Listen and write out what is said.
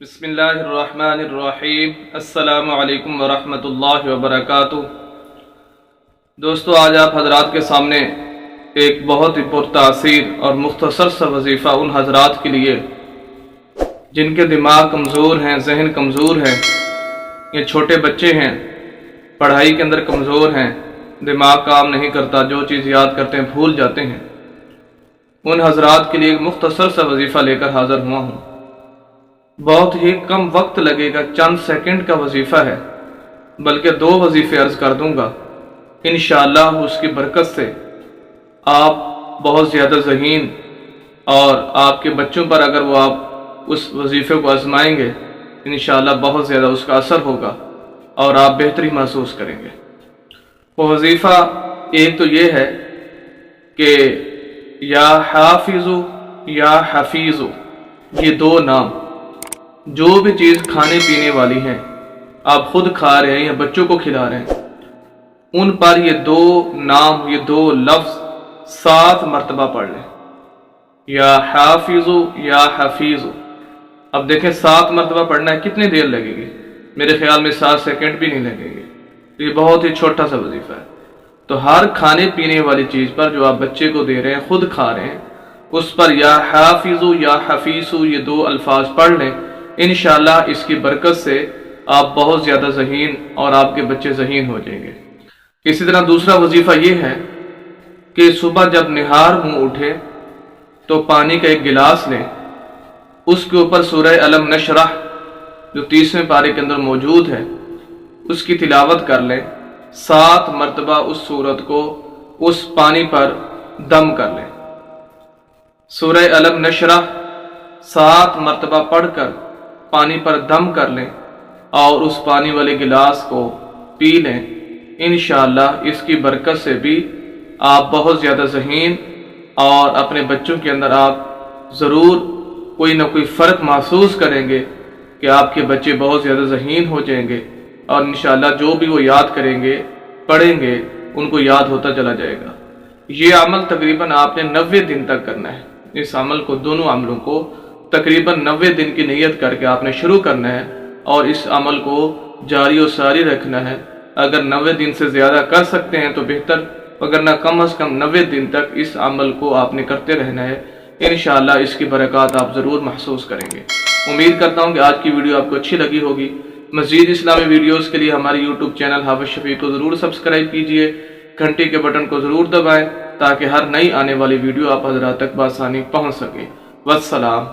بسم اللہ الرحمن الرحیم۔ السلام علیکم ورحمۃ اللہ وبرکاتہ۔ دوستو، آج آپ حضرات کے سامنے ایک بہت ہی پرتاثیر اور مختصر سا وظیفہ ان حضرات کے لیے جن کے دماغ کمزور ہیں، ذہن کمزور ہے، یہ چھوٹے بچے ہیں، پڑھائی کے اندر کمزور ہیں، دماغ کام نہیں کرتا، جو چیز یاد کرتے ہیں بھول جاتے ہیں، ان حضرات کے لیے ایک مختصر سا وظیفہ لے کر حاضر ہوا ہوں۔ بہت ہی کم وقت لگے گا، چند سیکنڈ کا وظیفہ ہے، بلکہ 2 وظیفے عرض کر دوں گا۔ انشاءاللہ اس کی برکت سے آپ بہت زیادہ ذہین، اور آپ کے بچوں پر اگر وہ آپ اس وظیفے کو آزمائیں گے انشاءاللہ بہت زیادہ اس کا اثر ہوگا اور آپ بہتری محسوس کریں گے۔ وہ وظیفہ ایک تو یہ ہے کہ یا حافظو یا حفیظو، یہ 2 نام، جو بھی چیز کھانے پینے والی ہے، آپ خود کھا رہے ہیں یا بچوں کو کھلا رہے ہیں، ان پر یہ 2 نام، یہ 2 لفظ 7 مرتبہ پڑھ لیں، یا حافظو یا حفیظو۔ اب دیکھیں 7 مرتبہ پڑھنا ہے، کتنی دیر لگے گی؟ میرے خیال میں 7 سیکنڈ بھی نہیں لگیں گے۔ یہ بہت ہی چھوٹا سا وظیفہ ہے۔ تو ہر کھانے پینے والی چیز پر جو آپ بچے کو دے رہے ہیں، خود کھا رہے ہیں، اس پر یا حافظو یا حفیظو یہ 2 الفاظ پڑھ لیں، انشاءاللہ اس کی برکت سے آپ بہت زیادہ ذہین اور آپ کے بچے ذہین ہو جائیں گے۔ اسی طرح دوسرا وظیفہ یہ ہے کہ صبح جب نہار منہ اٹھے تو پانی کا ایک گلاس لیں، اس کے اوپر سورہ علم نشرح جو 30ویں پارے کے اندر موجود ہے اس کی تلاوت کر لیں، 7 مرتبہ اس سورت کو اس پانی پر دم کر لیں۔ سورہ علم نشرح 7 مرتبہ پڑھ کر پانی پر دم کر لیں اور اس پانی والے گلاس کو پی لیں، انشاءاللہ اس کی برکت سے بھی آپ بہت زیادہ ذہین، اور اپنے بچوں کے اندر آپ ضرور کوئی نہ کوئی فرق محسوس کریں گے کہ آپ کے بچے بہت زیادہ ذہین ہو جائیں گے، اور انشاءاللہ جو بھی وہ یاد کریں گے، پڑھیں گے، ان کو یاد ہوتا چلا جائے گا۔ یہ عمل تقریباً آپ نے 90 دن تک کرنا ہے۔ اس عمل کو، دونوں عملوں کو تقریباً 90 دن کی نیت کر کے آپ نے شروع کرنا ہے، اور اس عمل کو جاری و ساری رکھنا ہے۔ اگر 90 دن سے زیادہ کر سکتے ہیں تو بہتر، اگر نہ کم از کم 90 دن تک اس عمل کو آپ نے کرتے رہنا ہے، انشاءاللہ اس کی برکات آپ ضرور محسوس کریں گے۔ امید کرتا ہوں کہ آج کی ویڈیو آپ کو اچھی لگی ہوگی۔ مزید اسلامی ویڈیوز کے لیے ہماری یوٹیوب چینل حافظ شفیق کو ضرور سبسکرائب کیجئے، گھنٹی کے بٹن کو ضرور دبائیں تاکہ ہر نئی آنے والی ویڈیو آپ حضرات تک بآسانی پہنچ سکے۔ والسلام۔